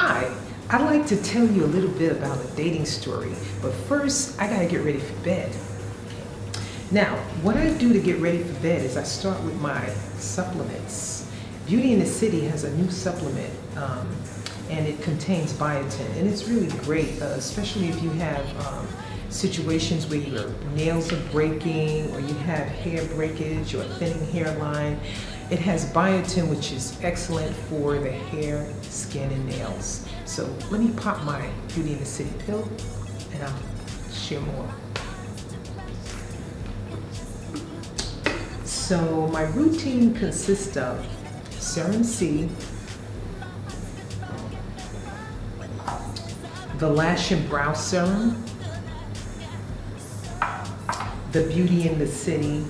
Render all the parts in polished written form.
Hi, I'd like to tell you a little bit about a dating story, but first I gotta get ready for bed. Now, what I do to get ready for bed is I start with my supplements. Beauty in the City has a new supplement, and it contains biotin, and it's really great, especially if you have situations where your nails are breaking or you have hair breakage or thinning hairline. It has biotin, which is excellent for the hair, skin, and nails. So let me pop my Beauty in the City pill and I'll share more. So my routine consists of Serum C, the Lash and Brow Serum, the Beauty in the City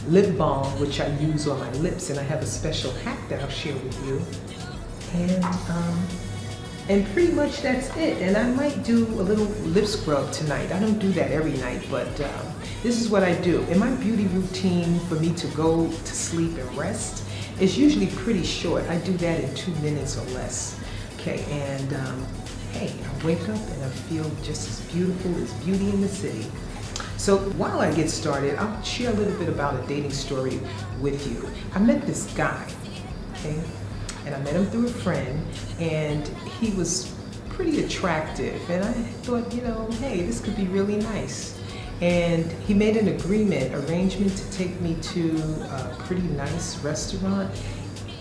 lip balm, which I use on my lips, and I have a special hack that I'll share with you. And pretty much that's it. And I might do a little lip scrub tonight. I don't do that every night, but this is what I do. In my beauty routine for me to go to sleep and rest, it's usually pretty short. I do that in 2 minutes or less. Okay, and hey, I wake up and I feel just as beautiful as Beauty in the City. So while I get started, I'll share a little bit about a dating story with you. I met this guy, okay? And I met him through a friend, and he was pretty attractive. And I thought, you know, hey, this could be really nice. And he made an arrangement to take me to a pretty nice restaurant.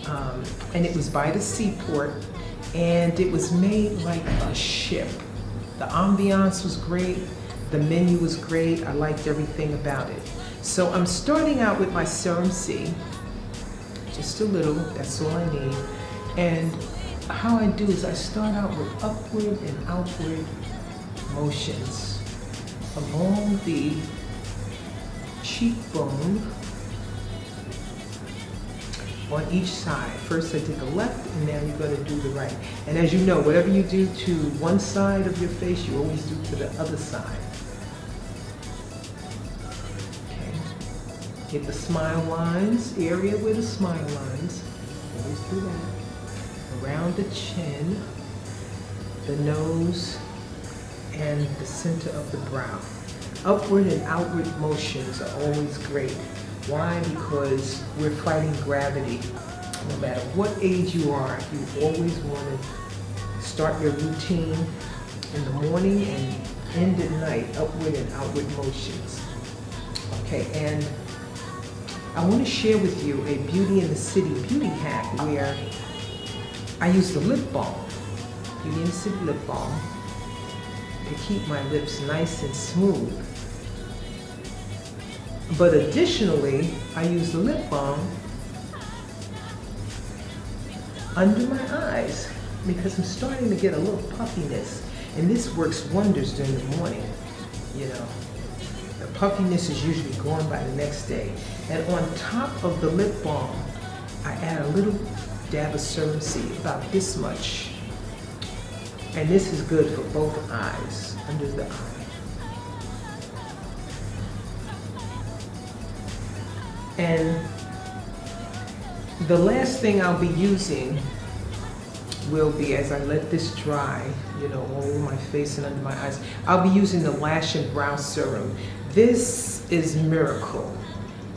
And it was by the seaport, and it was made like a ship. The ambiance was great. The menu was great. I liked everything about it. So I'm starting out with my Serum C, just a little, that's all I need. And how I do is I start out with upward and outward motions along the cheekbone on each side. First I did the left, and now you're going to do the right. And as you know, whatever you do to one side of your face, you always do to the other side. Get the smile lines, area where the smile lines, always do that. Around the chin, the nose, and the center of the brow. Upward and outward motions are always great. Why? Because we're fighting gravity. No matter what age you are, you always want to start your routine in the morning and end at night, upward and outward motions. Okay, and I want to share with you a Beauty in the City beauty hack where I use the lip balm, Beauty in the City lip balm, to keep my lips nice and smooth. But additionally, I use the lip balm under my eyes because I'm starting to get a little puffiness, and this works wonders during the morning, you know. The puffiness is usually gone by the next day. And on top of the lip balm, I add a little dab of Serum C, about this much. And this is good for both eyes, under the eye. And the last thing I'll be using will be, as I let this dry, you know, all over my face and under my eyes, I'll be using the Lash and Brow Serum. This is miracle.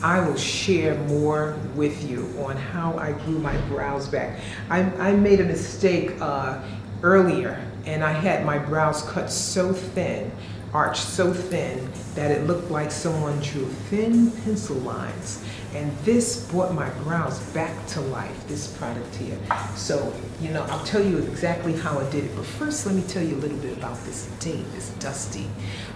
I will share more with you on how I grew my brows back. I made a mistake earlier, and I had my brows cut so thin, arched so thin, that it looked like someone drew thin pencil lines. And this brought my brows back to life, this product here. So, you know, I'll tell you exactly how I did it. But first, let me tell you a little bit about this date, this Dusty.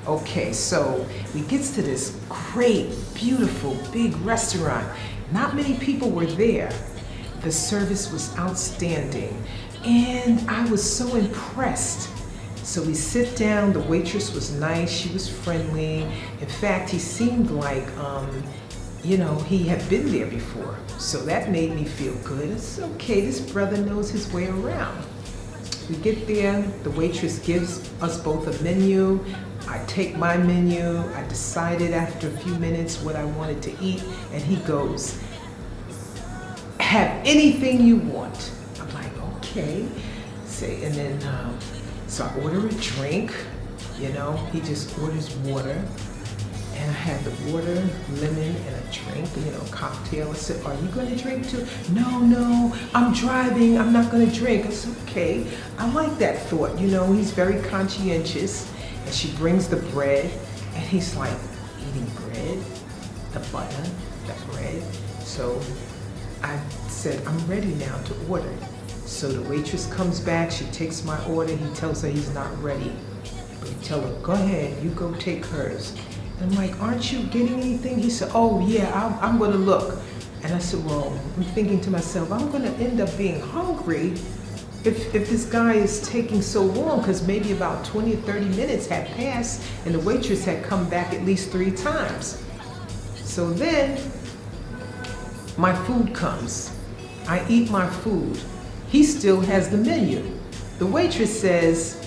Okay, so we get to this great, beautiful, big restaurant. Not many people were there. The service was outstanding, and I was so impressed. So we sit down, the waitress was nice, she was friendly. In fact, he seemed like, you know, he had been there before. So that made me feel good. It's okay, this brother knows his way around. We get there, the waitress gives us both a menu. I take my menu, I decided after a few minutes what I wanted to eat, and he goes, "Have anything you want." I'm like, okay. Say, and then, so I order a drink, you know, he just orders water. And I had the water, lemon, and a drink, you know, cocktail. I said, are you gonna drink too? No, I'm driving, I'm not gonna drink. I said, okay, I like that thought, you know, he's very conscientious. And she brings the bread, and he's like, eating bread, the butter, the bread. So I said, I'm ready now to order. So the waitress comes back, she takes my order, he tells her he's not ready. But he tell her, go ahead, you go take hers. I'm like, aren't you getting anything? He said, oh yeah, I'm gonna look. And I said, well, I'm thinking to myself, I'm gonna end up being hungry if this guy is taking so long, because maybe about 20 or 30 minutes had passed and the waitress had come back at least 3 times. So then my food comes. I eat my food. He still has the menu. The waitress says,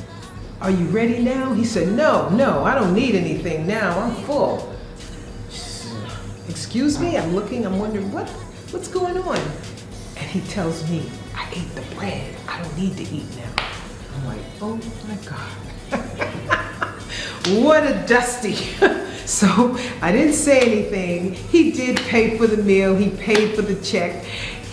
are you ready now? He said, no, I don't need anything now, I'm full. Excuse me, I'm looking, I'm wondering, what's going on? And he tells me, I ate the bread, I don't need to eat now. I'm like, oh my God. What a dusty. So I didn't say anything. He did pay for the meal, he paid for the check.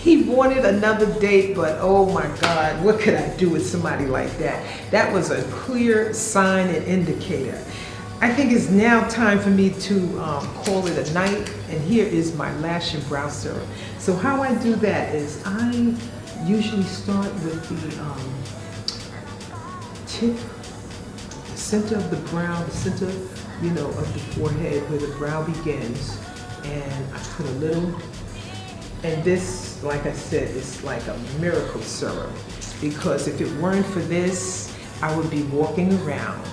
He wanted another date, but oh my God, what could I do with somebody like that? That was a clear sign and indicator. I think it's now time for me to call it a night, and here is my lash and brow serum. So how I do that is I usually start with the tip, the center of the brow, the center, you know, of the forehead where the brow begins, and I put a little. And this, like I said, is like a miracle serum, because if it weren't for this, I would be walking around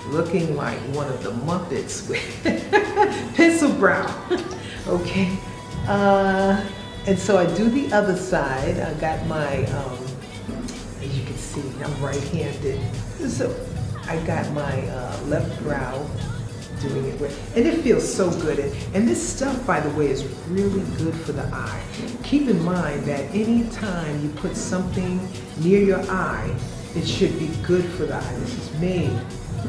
looking like one of the Muppets with pencil brow. Okay, and so I do the other side. I got my, as you can see, I'm right-handed, so I got my left brow doing it with, and it feels so good. And this stuff, by the way, is really good for the eye. Keep in mind that any time you put something near your eye, it should be good for the eye. This is made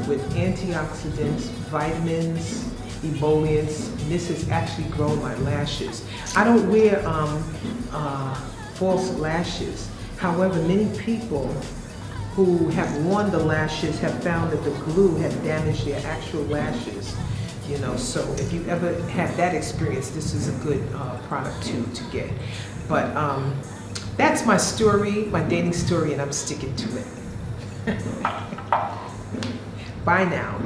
with antioxidants, vitamins, emollients. This has actually grown my lashes. I don't wear false lashes. However, many people who have worn the lashes have found that the glue had damaged their actual lashes. You know, so if you ever had that experience, this is a good product to get. But that's my story, my dating story, and I'm sticking to it. Bye now.